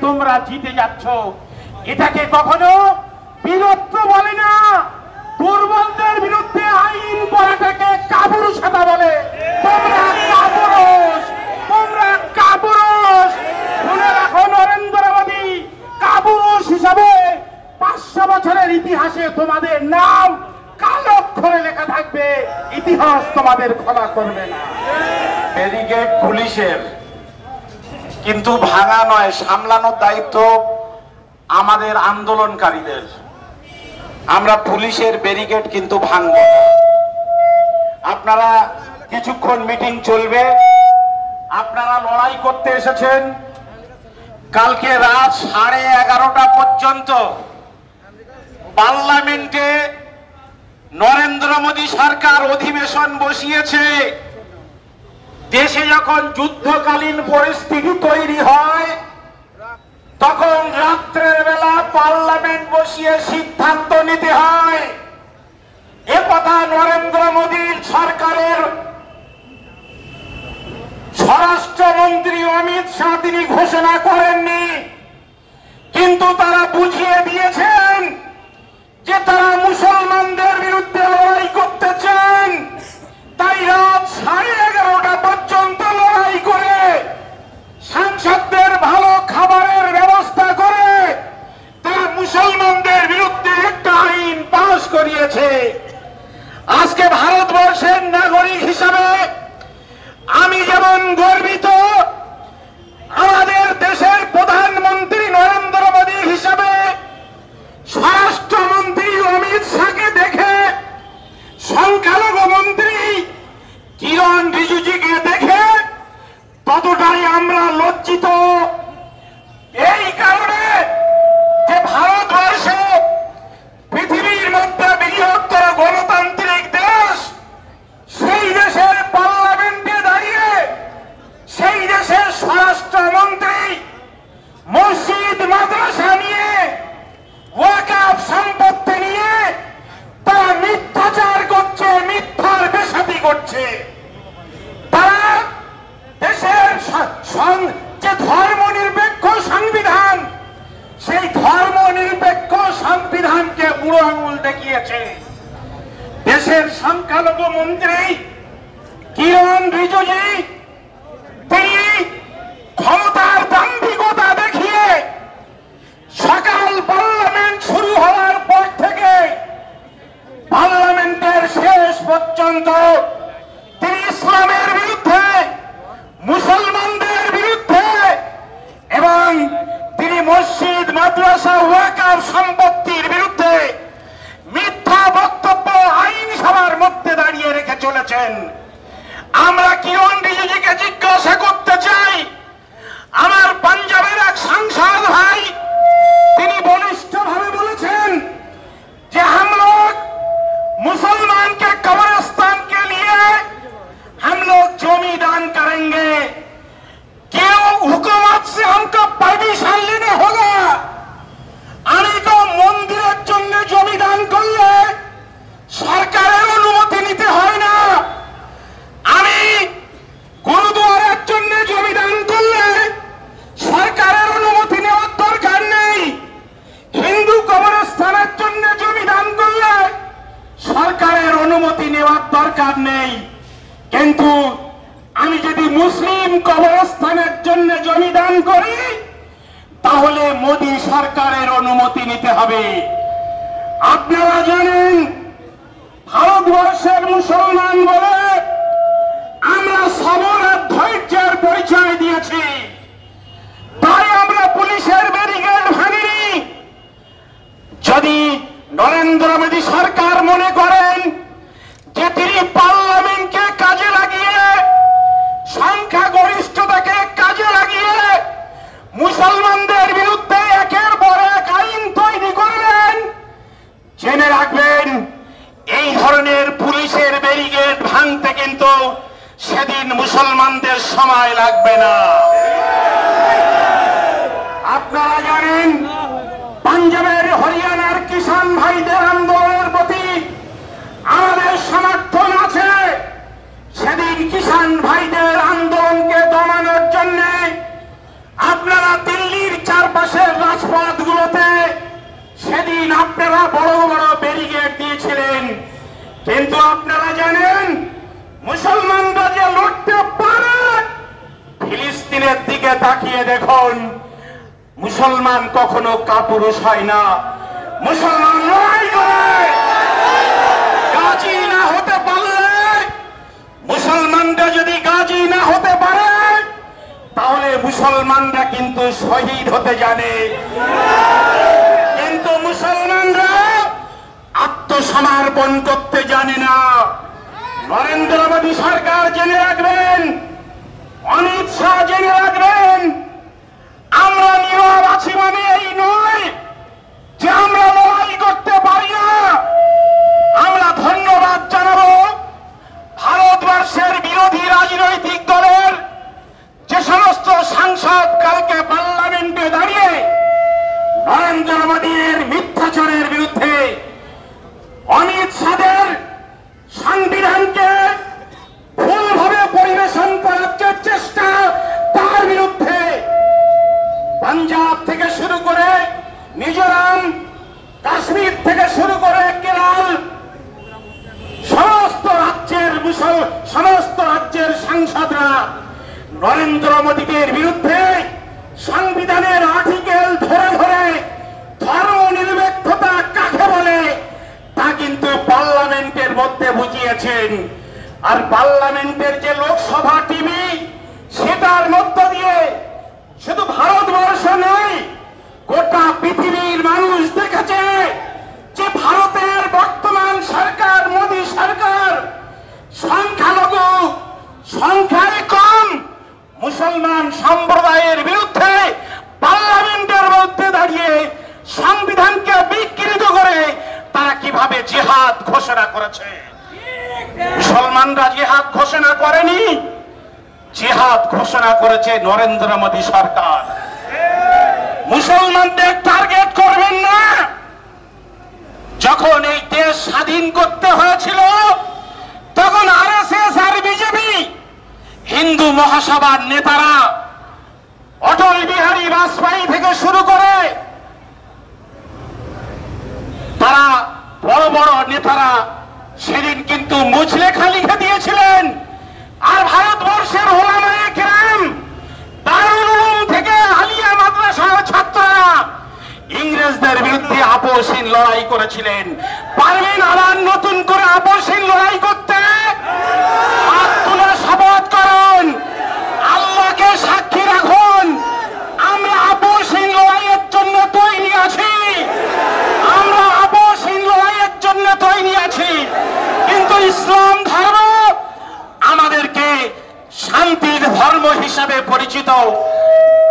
তোমরা জিতে যাচ্ছ। এটাকে কখনো বীরত্ব বলে না, দুর্বলদের বিরুদ্ধে আইন করাটাকে কাপুরুষতা বলে। তোমরা কাপুরুষ, তোমরা কাপুরুষ। মনে রাখো, নরেন্দ্র মোদী কাপুরুষ হিসাবে 500 বছরের ইতিহাসে তোমাদের নাম কালো অক্ষরে লেখা থাকবে, ইতিহাস তোমাদের ক্ষমা করবে না। ব্যারিকেড পুলিশের, কিন্তু ভাঙা নয়, সামলানোর দায়িত্ব আমাদের আন্দোলনকারীদের। আমরা পুলিশের ব্যারিকেড কিন্তু ভাঙব না। আপনারা কিছুক্ষণ মিটিং চলবে, আপনারা লড়াই করতে এসেছেন। কালকে রাত 11:30 পর্যন্ত পার্লামেন্টে নরেন্দ্র মোদী সরকার অধিবেশন বসিয়েছে। দেশে যখন যুদ্ধকালীন পরিস্থিতি তৈরি হয়, তখন রাত্রের বেলা পার্লামেন্ট বসিয়ে সিদ্ধান্ত নিতে হয়। একথা নরেন্দ্র মোদীর সরকারের স্বরাষ্ট্রমন্ত্রী অমিত শাহ তিনি ঘোষণা করেননি, কিন্তু তারা বুঝিয়ে দিয়েছেন যে তারা মুসলমানদের বিরুদ্ধে লড়াই করতে চান। তাই রাত 11:30 পর্যন্ত লড়াই করে সাংসদদের ভালো খাবারের ব্যবস্থা করে তারা মুসলমানদের বিরুদ্ধে একটা আইন পাস করিয়েছে। আজকে ভারতবর্ষের নাগরিক হিসাবে আমি যেমন গর্বিত, আমাদের দেশের প্রধানমন্ত্রী নরেন্দ্র মোদী হিসাবে স্বরাষ্ট্রমন্ত্রী অমিত শাহকে দেখে, সংখ্যালঘু মন্ত্রী কিরণ রিজিজুকে দেখে ততটাই আমরা লজ্জিত। এই কারণে যে ভারতবর্ষ পৃথিবীর মধ্যে বৃহত্তর গণতান্ত্রিক দেশ, সেই দেশের পার্লামেন্টে দাঁড়িয়ে সেই দেশের স্বরাষ্ট্রমন্ত্রী মসজিদ মাদ্রাসা নিয়ে, ওয়াকফ সম্পত্তি নিয়ে তারা মিথ্যাচার করছে, মিথ্যার বেসাতি করছে। তারা দেশের যে ধর্মনিরপেক্ষ সংবিধান, সেই ধর্মনিরপেক্ষ সংবিধানকে বুড়ো আঙুল দেখিয়েছে। দেশের সংখ্যালঘু মন্ত্রী কিরণ রিজিজু তিনি ক্ষমতার দাম্ভিকতা দেখিয়ে সকাল পার্লামেন্ট শুরু হওয়ার পর থেকে পার্লামেন্টের শেষ পর্যন্ত তিনি ইসলামের বিরুদ্ধে, মুসলমানদের বিরুদ্ধে এবং তিনি মসজিদ মাদ্রাসা ওয়াকফ সম্পত্তির বিরুদ্ধে মিথ্যা বক্তব্য আইনসভার মধ্যে দাঁড়িয়ে রেখে চলেছেন। আমরা কিরণ রিজিজুকে জিজ্ঞাসা করতে চাই, আমার পাঞ্জাবের এক সাংসদ ভাই তিনি বলিষ্ঠভাবে বলেছেন যে हम लोग मुसलमान के कब्रिस्तान के लिए हम लोग जमी दान करेंगे, क्यों हुकूमत से हमको परमिशन लेने होगा। আমি তো মন্দিরের জন্য জমি দান করলে সরকারের অনুমতি নিতে হয় না, আমি গুরুদুয়ারের জন্য জমি দান করলে সরকারের অনুমতি নেওয়ার দরকার নেই, হিন্দু কবরস্থানের জন্য জমি দান করলে সরকারের অনুমতি নেওয়ার দরকার নেই। কিন্তু আমি যদি মুসলিম কবরস্থানের জন্য জমি দান করি তাহলে মোদী সরকারের অনুমতি নিতে হবে। আপনারা জানেন, ভারতবর্ষের মুসলমান বলে আমরা সবর আর ধৈর্যের পরিচয় দিয়েছি, তাই আমরা পুলিশের ব্যারিকেড ভাঙিনি। যদি নরেন্দ্র মোদী সরকার মনে করেন যে তিনি পার্লামেন্টকে কাজে লাগিয়ে, সংখ্যাগরিষ্ঠতাকে কাজে লাগিয়ে মুসলমানদের বিরুদ্ধে একের পর এক আইন তৈরি করবেন, জেনে রাখবেন এই ধরনের পুলিশের ব্যারিকেড ভাঙতে কিন্তু সেদিন মুসলমানদের সময় লাগবে না। আপনারা এতদিন আপনারা বড় বড় ব্যারিকেড দিয়েছিলেন, কিন্তু আপনারা জানেন মুসলমানরা যে লড়তে পারে, ফিলিস্তিনের দিকে তাকিয়ে দেখুন, মুসলমান কখনো কাপুরুষ হয় না, মুসলমান লড়াই করে। গাজী না হতে পারলে, মুসলমানরা যদি গাজী না হতে পারে, তাহলে মুসলমানরা কিন্তু শহীদ হতে জানে, কিন্তু মুসলমানরা আত্মসমর্পণ করতে জানে না। নরেন্দ্র মোদী সরকার জেনে রাখবেন, অমিত শাহ জেনে রাখবেন, আমরা নীরব আছি মানে এই নয় যে আমরা লড়াই করতে পারি না। আমরা ধন্যবাদ জানাবো ভারতবর্ষের বিরোধী রাজনৈতিক দলের যে সমস্ত সাংসদ কালকে পার্লামেন্টে দাঁড়িয়ে নরেন্দ্র মোদীর মিথ্যাচারের বিরুদ্ধে, অমিত শাহের সংবিধানকে ভুলভাবে পরিবেশন করার যে চেষ্টা, তার বিরুদ্ধে পাঞ্জাব থেকে শুরু করে মিজোরাম, কাশ্মীর থেকে শুরু করে কেরল, সমস্ত রাজ্যের সাংসদরা নরেন্দ্র মোদীর বিরুদ্ধে সংবিধানের আর্টিকেল ধরে ধরে ধর্ম নিরপেক্ষতা কাকে বলে তা কিন্তু পার্লামেন্টের মধ্যে বুঝিয়েছেন। আর পার্লামেন্টের যে লোকসভা টিভি, সেটার মধ্য দিয়ে শুধু ভারতবর্ষ নয়, গোটা পৃথিবীর মানুষ দেখেছে যে ভারতের বর্তমান সরকার, মোদী সরকার, সংখ্যালঘু, সংখ্যায় কম মুসলমান সম্প্রদায়ের বিরুদ্ধে পার্লামেন্টের মধ্যে দাঁড়িয়ে সংবিধানকে বিকৃত করে তারা কিভাবে জিহাদ ঘোষণা করেছে। মুসলমানরা জিহাদ ঘোষণা করেনি, জিহাদ ঘোষণা করেছে নরেন্দ্র মোদী সরকার। মুসলমানদের টার্গেট করবেন না। যখন এই দেশ স্বাধীন করতে হয়েছিল, তখন আরএসএস আর বিজেপি, হিন্দু মহাসভার নেতারা, অটল বিহারী বাজপেয়ী থেকে শুরু করে তারা বড় বড় নেতারা সেদিন কিন্তু মুচলেখা লিখে দিয়েছিলেন। আর ভারতবর্ষের ওলামায়ে কেরাম, দারুল উলুম থেকে আলিয়া মাদ্রাসার ছাত্ররা ইংরেজদের বিরুদ্ধে আপোষহীন লড়াই করেছিলেন। পারবেন আবার নতুন করে আপোষহীন লড়াই করতে? হাত তুলে শপথ করুন, আল্লাহকে সাক্ষী রাখুন, আমরা আপোষহীন লড়াইয়ের জন্য তৈরি আছি, আমরা আপোষহীন লড়াইয়ের জন্য তৈরি আছি। কিন্তু ইসলাম ধর্ম আমাদেরকে শান্তির ধর্ম হিসাবে পরিচিত,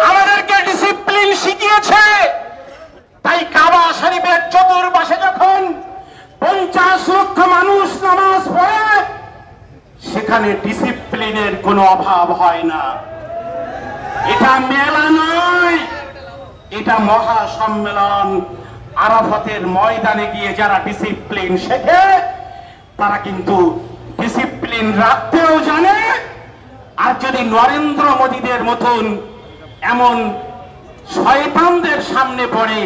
আমাদেরকে ডিসিপ্লিন শিখিয়েছে। তাই কাবা শরীফের চতুর্পাশে যখন 50 লক্ষ মানুষ নামাজ পড়ে, সেখানে ডিসিপ্লিনের কোনো অভাব হয় না। এটা মেলা নয়, এটা মহা সম্মেলন। আরাফাতের ময়দানে গিয়ে যারা ডিসিপ্লিন শেখে, তারা কিন্তু ডিসিপ্লিন রাখতেও জানে। আর যদি নরেন্দ্র মোদীদের মতন এমন শয়তানদের সামনে পড়ে,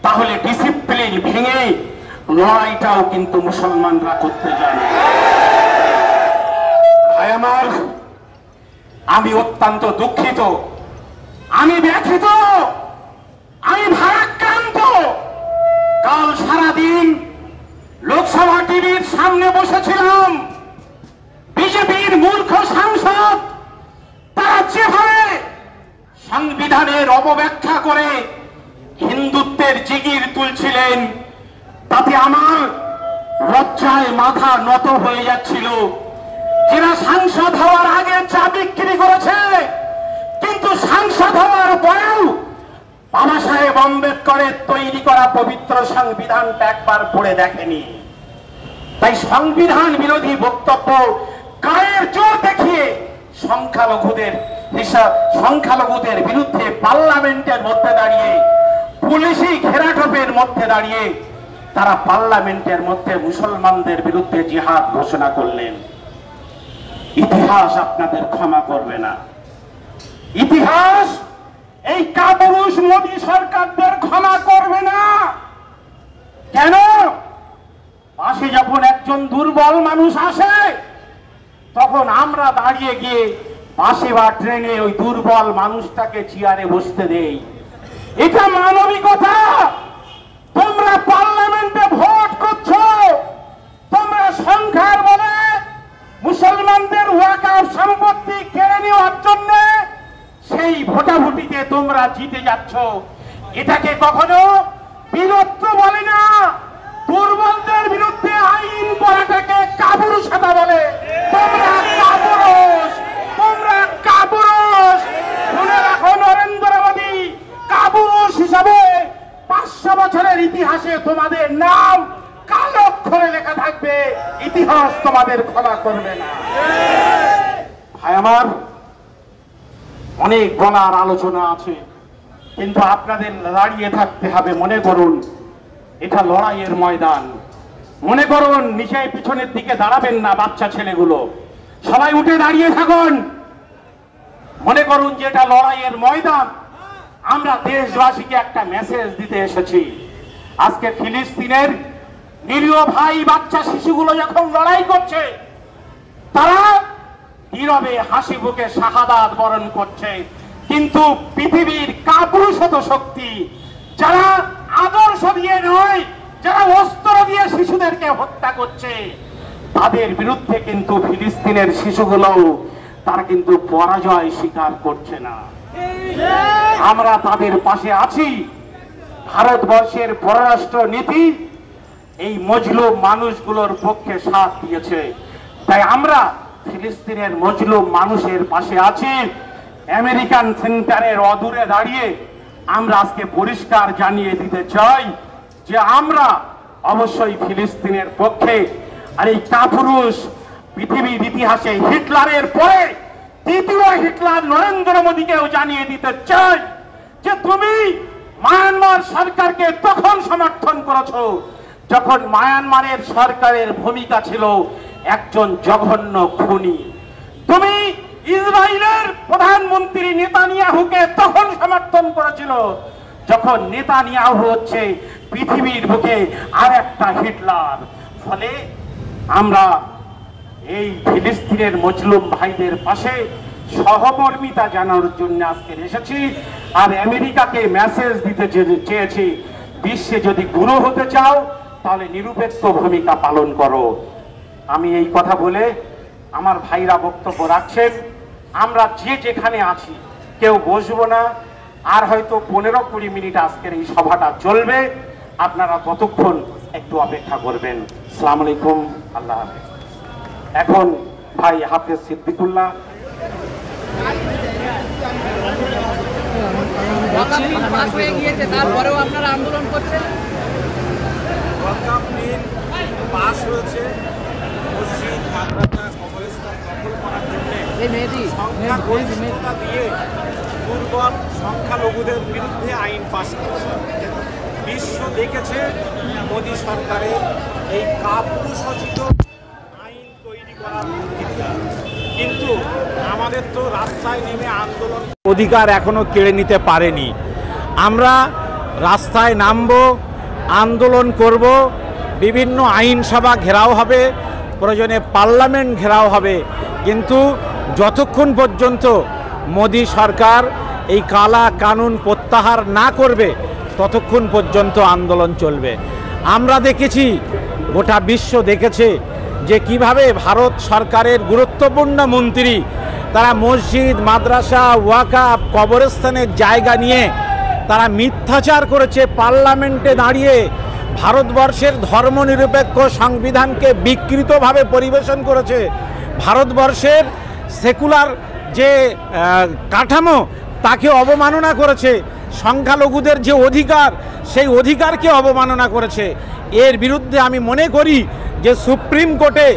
তাহলে ডিসিপ্লিন ভেঙে লড়াইটাও কিন্তু মুসলমানরা করতে জানে। ভাই আমার, আমি অত্যন্ত দুঃখিত, আমি ব্যথিত, আমি ভারাক্রান্ত। কাল সারাদিন লোকসভা টিভির সামনে বসেছিলাম, বিজেপির মূর্খ সাংসদ তারা যেভাবে সংবিধানের অপব্যাখ্যা করে হিন্দুত্বের জিগির তুলছিলেন, তাতে আমার লজ্জায় মাথা নত হয়ে যাচ্ছিল। যারা সাংসদ হওয়ার আগে চা বিক্রি করেছে, কিন্তু সাংসদ হওয়ার পরেও বাবা সাহেব আম্বেদকরের তৈরি করা পবিত্র সংবিধানটা একবার পড়ে দেখেনি। তাই সংবিধান বিরোধী বক্তব্য গায়ের জোর দেখিয়ে সংখ্যালঘুদের বিরুদ্ধে পার্লামেন্টের মধ্যে দাঁড়িয়ে, পুলিশি ঘেরাটোপের মধ্যে দাঁড়িয়ে তারা পার্লামেন্টের মধ্যে মুসলমানদের বিরুদ্ধে জিহাদ ঘোষণা করলেন। ইতিহাস আপনাদের ক্ষমা করবে না, ইতিহাস এই কাপুরুষ মোদী সরকারদের ক্ষমা করবে না। একজন দুর্বল মানুষ আসে, তখন আমরা দাঁড়িয়ে গিয়ে বাসে বা ট্রেনে ওই দুর্বল মানুষটাকে চেয়ারে বসতে দেই। এটা মানবিকতা? তোমরা পার্লামেন্টে ভোট করছো, তোমরা সংখ্যার বলে মুসলমানদের ওয়াকফ সম্পত্তি কেড়ে নেওয়ার জন্য সেই ভোটাভুটিতে তোমরা জিতে যাচ্ছ। এটাকে কখনো বীরত্ব বলে না। দুর্বলদের বিরুদ্ধে আইন করাটাকে কাপুরুষতা বলে। তোমরা কাপুরুষ, তোমরা কাপুরুষ। মনে রাখো, নরেন্দ্র মোদী কাপুরুষ হিসাবে 500 বছরের ইতিহাসে তোমাদের নাম কালো অক্ষরে লেখা থাকবে, ইতিহাস তোমাদের ক্ষমা করবে না। ভাই আমার, অনেক বলার আলোচনা আছে, কিন্তু আপনাদের দাঁড়িয়ে থাকতে হবে। মনে করুন এটা লড়াইয়ের ময়দান। মনে করুন নিচে পিছনের দিকে দাঁড়াবেন না বাচ্চা ছেলেগুলো, সবাই উঠে দাঁড়িয়ে থাকুন। মনে করুন যে এটা লড়াইয়ের ময়দান। আমরা দেশবাসীকে একটা মেসেজ দিতে এসেছি। আজকে ফিলিস্তিনের নিরীহ ভাই বাচ্চা শিশুগুলো যখন লড়াই করছে, তারা নীরবে হাসি মুখে শাহাদাত বরণ করছে, কিন্তু পৃথিবীর কাপুরুষত শক্তি যারা আদর্শ দিয়ে নয়, যারা অস্ত্র দিয়ে শিশুদেরকে হত্যা করছে, তাদের বিরুদ্ধে কিন্তু ফিলিস্তিনের শিশুগুলো তারা কিন্তু পরাজয় স্বীকার করছে না। আমরা তাদের পাশে আছি। ভারতবর্ষের পররাষ্ট্র নীতি এই মজলুম মানুষগুলোর পক্ষে সাথ দিয়েছে, তাই আমরা ফিলিস্তিনের মজলুম মানুষের পাশে আছি। আমেরিকান সেন্টারের অদূরে দাঁড়িয়ে আমরা আজকে পরিষ্কার জানিয়ে দিতে চাই যে আমরা অবশ্যই ফিলিস্তিনের পক্ষে। আর এই কাপুরুষ পৃথিবীর ইতিহাসে হিটলারের পরে দ্বিতীয় হিটলার নরেন্দ্র মোদীকেও জানিয়ে দিতে চাই যে তুমি মায়ানমার সরকারকে তখন সমর্থন করেছো যখন মায়ানমারের সরকারের ভূমিকা ছিল একজন জঘন্য খুনি। তুমি ইসরায়েলের প্রধানমন্ত্রী নেতানিয়াহুকে তখন সমর্থন করেছিল যখন নেতানিয়াহু হচ্ছে পৃথিবীর বুকে আর একটা হিটলার। ফলে আমরা এই ফিলিস্তিনের মজলুম ভাইদের পাশে সহমর্মিতা জানানোর জন্য আজকে এসেছি। আর আমেরিকাকে মেসেজ দিতে চেয়েছি, বিশ্বে যদি গুরু হতে চাও তাহলে নিরপেক্ষ ভূমিকা পালন করো। আমি এই কথা বলে আমার ভাইরা বক্তব্য রাখছেন। আমরা যে যেখানে আছি কেউ বসবো না। আর হয়তো 15-20 মিনিট আজকের এই সভাটা চলবে, আপনারা ততক্ষণ একটু অপেক্ষা করবেন। আসসালামু আলাইকুম, আল্লাহ হাফেজ। এখন ভাই হাফেজ সিদ্দিকুল্লাহ। তারপরেও আপনারা আন্দোলন করছেন। পাস হয়েছে মসজিদ, মাদ্রাসা, কবরস্থান দখল করার জন্য সংখ্যাগরিষ্ঠতা দিয়ে দুর্বল সংখ্যালঘুদের বিরুদ্ধে আইন পাস করেছে। বিশ্ব দেখেছে মোদী সরকারের এই কাপুরুষোচিত আইন তৈরি করার প্রক্রিয়া। কিন্তু আমাদের তো রাস্তায় নেমে আন্দোলন অধিকার এখনো কেড়ে নিতে পারেনি। আমরা রাস্তায় নামবো, আন্দোলন করব, বিভিন্ন আইনসভা ঘেরাও হবে, প্রয়োজনে পার্লামেন্ট ঘেরাও হবে, কিন্তু যতক্ষণ পর্যন্ত মোদী সরকার এই কালা কানুন প্রত্যাহার না করবে ততক্ষণ পর্যন্ত আন্দোলন চলবে। আমরা দেখেছি, গোটা বিশ্ব দেখেছে যে কিভাবে ভারত সরকারের গুরুত্বপূর্ণ মন্ত্রী তারা মসজিদ, মাদ্রাসা, ওয়াকফ, কবরস্থানের জায়গা নিয়ে তারা মিথ্যাচার করেছে। পার্লামেন্টে দাঁড়িয়ে ভারতবর্ষের ধর্মনিরপেক্ষ সংবিধানকে বিকৃতভাবে পরিবেশন করেছে। ভারতবর্ষের সেকুলার যে কাঠামো তাকে অবমাননা করেছে। সংখ্যালঘুদের যে অধিকার সেই অধিকারকে অবমাননা করেছে। এর বিরুদ্ধে আমি মনে করি যে সুপ্রিম কোর্টে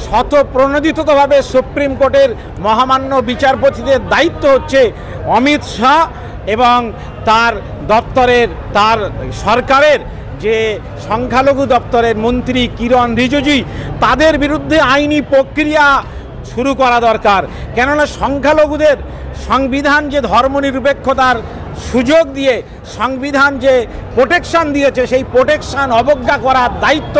স্বতঃপ্রণোদিতভাবে সুপ্রিম কোর্টের মহামান্য বিচারপতিদের দায়িত্ব হচ্ছে অমিত শাহ এবং তার দপ্তরের, তার সরকারের যে সংখ্যালঘু দপ্তরের মন্ত্রী কিরণ রিজিজু, তাদের বিরুদ্ধে আইনি প্রক্রিয়া শুরু করা দরকার। কেননা সংখ্যালঘুদের সংবিধান যে ধর্মনিরপেক্ষতার সুযোগ দিয়ে সংবিধান যে প্রোটেকশন দিয়েছে সেই প্রোটেকশন অবজ্ঞা করার দায়িত্ব,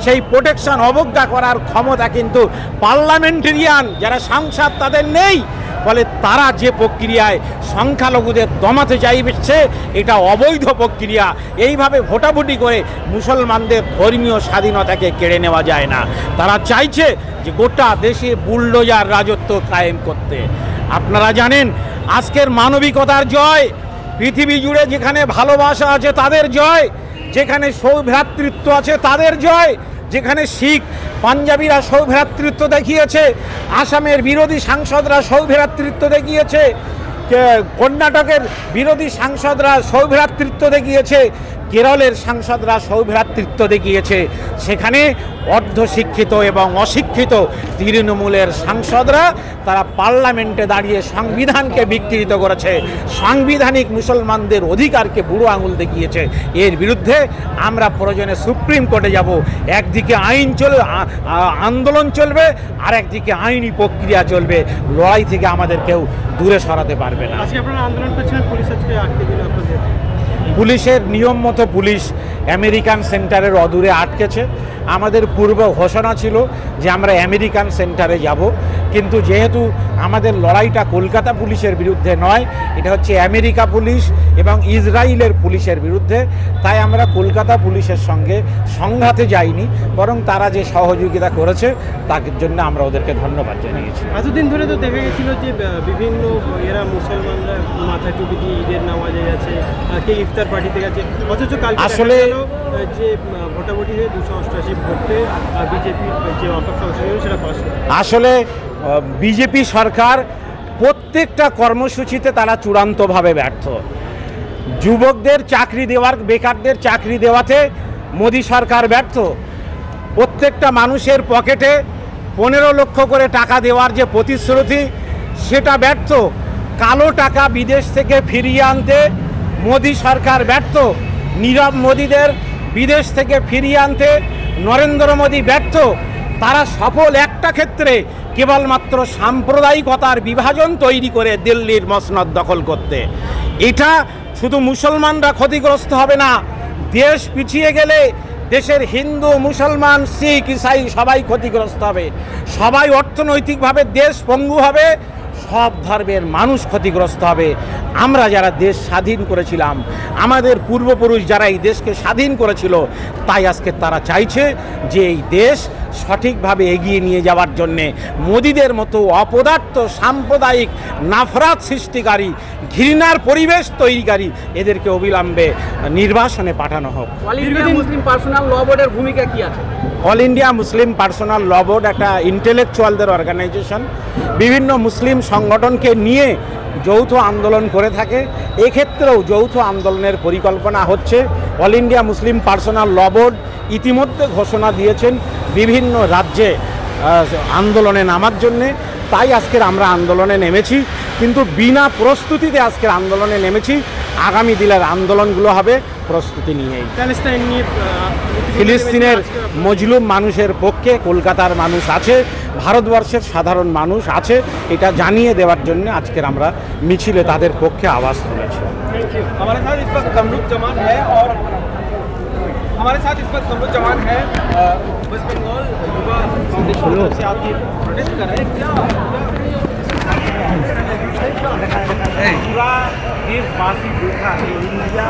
সেই প্রোটেকশন অবজ্ঞা করার ক্ষমতা কিন্তু পার্লামেন্টেরিয়ান যারা সাংসদ তাদের নেই। ফলে তারা যে প্রক্রিয়ায় সংখ্যালঘুদের দমাতে চাইছে এটা অবৈধ প্রক্রিয়া। এইভাবে ভোটাভুটি করে মুসলমানদের ধর্মীয় স্বাধীনতাকে কেড়ে নেওয়া যায় না। তারা চাইছে যে গোটা দেশে বুলডোজার রাজত্ব কায়েম করতে। আপনারা জানেন আজকের মানবিকতার জয়, পৃথিবী জুড়ে যেখানে ভালোবাসা আছে তাদের জয়, যেখানে সৌভ্রাতৃত্ব আছে তাদের জয়, যেখানে শিখ পাঞ্জাবিরা সৌভ্রাতৃত্ব দেখিয়েছে, আসামের বিরোধী সাংসদরা সৌভ্রাতৃত্ব দেখিয়েছে, কর্ণাটকের বিরোধী সাংসদরা সৌভ্রাতৃত্ব দেখিয়েছে, কেরলের সাংসদরা সৌভ্রাতৃত্ব দেখিয়েছে। সেখানে অর্ধশিক্ষিত এবং অশিক্ষিত তৃণমূলের সাংসদরা তারা পার্লামেন্টে দাঁড়িয়ে সংবিধানকে বিকৃত করেছে, সাংবিধানিক মুসলমানদের অধিকারকে বুড়ো আঙুল দেখিয়েছে। এর বিরুদ্ধে আমরা প্রয়োজনে সুপ্রিম কোর্টে যাব। একদিকে আইন চলবে, আন্দোলন চলবে, আর একদিকে আইনি প্রক্রিয়া চলবে। লড়াই থেকে আমাদের কেউ দূরে সরাতে পারবে না। আজকে আপনারা আন্দোলন করছিলেন, পুলিশ আজকে আটকে দিল আপনাদের। পুলিশের নিয়ম মতো পুলিশ আমেরিকান সেন্টারের অদূরে আটকেছে। আমাদের পূর্ব ঘোষণা ছিল যে আমরা আমেরিকান সেন্টারে যাব, কিন্তু যেহেতু আমাদের লড়াইটা কলকাতা পুলিশের বিরুদ্ধে নয়, এটা হচ্ছে আমেরিকা পুলিশ এবং ইসরায়েলের পুলিশের বিরুদ্ধে, তাই আমরা কলকাতা পুলিশের সঙ্গে সংঘাতে যাইনি, বরং তারা যে সহযোগিতা করেছে তার জন্য আমরা ওদেরকে ধন্যবাদ জানিয়েছি। এতদিন ধরে তো দেখা গেছিল যে বিভিন্ন এরা মুসলমানরা মাথায় টুপি দিয়ে ঈদের নামাজে গেছে, কে ইফতার পার্টিতে গেছে, অথচ কালকে আসলে যে ভোটাভুটি হয়ে 288 ভোট পেয়ে বিজেপির যে অপেক্ষা সেটা পাস। আসলে বিজেপি সরকার প্রত্যেকটা কর্মসূচিতে তারা চূড়ান্তভাবে ব্যর্থ। যুবকদের চাকরি দেওয়ার, বেকারদের চাকরি দেওয়াতে মোদী সরকার ব্যর্থ। প্রত্যেকটা মানুষের পকেটে 15 লক্ষ করে টাকা দেওয়ার যে প্রতিশ্রুতি সেটা ব্যর্থ। কালো টাকা বিদেশ থেকে ফিরিয়ে আনতে মোদী সরকার ব্যর্থ। নীরব মোদীদের বিদেশ থেকে ফিরিয়ে আনতে নরেন্দ্র মোদী ব্যর্থ। তারা সফল একটা ক্ষেত্রে, কেবলমাত্র সাম্প্রদায়িকতার বিভাজন তৈরি করে দিল্লির মসনদ দখল করতে। এটা শুধু মুসলমানরা ক্ষতিগ্রস্ত হবে না, দেশ পিছিয়ে গেলে দেশের হিন্দু, মুসলমান, শিখ, ইসাই সবাই ক্ষতিগ্রস্ত হবে। সবাই অর্থনৈতিকভাবে দেশ পঙ্গু হবে, সব ধর্মের মানুষ ক্ষতিগ্রস্ত হবে। আমরা যারা দেশ স্বাধীন করেছিলাম, আমাদের পূর্বপুরুষ যারা এই দেশকে স্বাধীন করেছিল, তাই আজকে তারা চাইছে যে এই দেশ সঠিকভাবে এগিয়ে নিয়ে যাওয়ার জন্যে মোদিদের মতো অপদার্থ, সাম্প্রদায়িক, নাফরাত সৃষ্টিকারী, ঘৃণার পরিবেশ তৈরিকারী এদেরকে অবিলম্বে নির্বাসনে পাঠানো হোক। অল ইন্ডিয়া মুসলিম পার্সোনাল ল বোর্ডের ভূমিকা কি আছে? অল ইন্ডিয়া মুসলিম পার্সোনাল ল বোর্ড একটা ইন্টেলেকচুয়ালদের অর্গানাইজেশন, বিভিন্ন মুসলিম সংগঠনকে নিয়ে যৌথ আন্দোলন করে থাকে। এক্ষেত্রেও যৌথ আন্দোলনের পরিকল্পনা হচ্ছে। অল ইন্ডিয়া মুসলিম পার্সোনাল ল বোর্ড ইতিমধ্যে ঘোষণা দিয়েছেন বিভিন্ন রাজ্যে আন্দোলনে নামার জন্যে, তাই আজকের আমরা আন্দোলনে নেমেছি, কিন্তু বিনা প্রস্তুতিতে আজকের আন্দোলনে নেমেছি। আগামী দিনের আন্দোলনগুলো হবে প্রস্তুতি নিয়েই। ফিলিস্তিনের মজলুম মানুষের পক্ষে কলকাতার মানুষ আছে, ভারতবর্ষের সাধারণ মানুষ আছে, এটা জানিয়ে দেওয়ার জন্য আজকের আমরা মিছিলে তাদের পক্ষে আওয়াজ তুলেছি। हमारे साथ इस वक्त कमरुख जमान है और वेस्ट बंगाल युवा फाउंडेशन से आपकी प्रोटेस्ट कर रहे हैं। क्या पूरा देशवासी देखा है इंडिया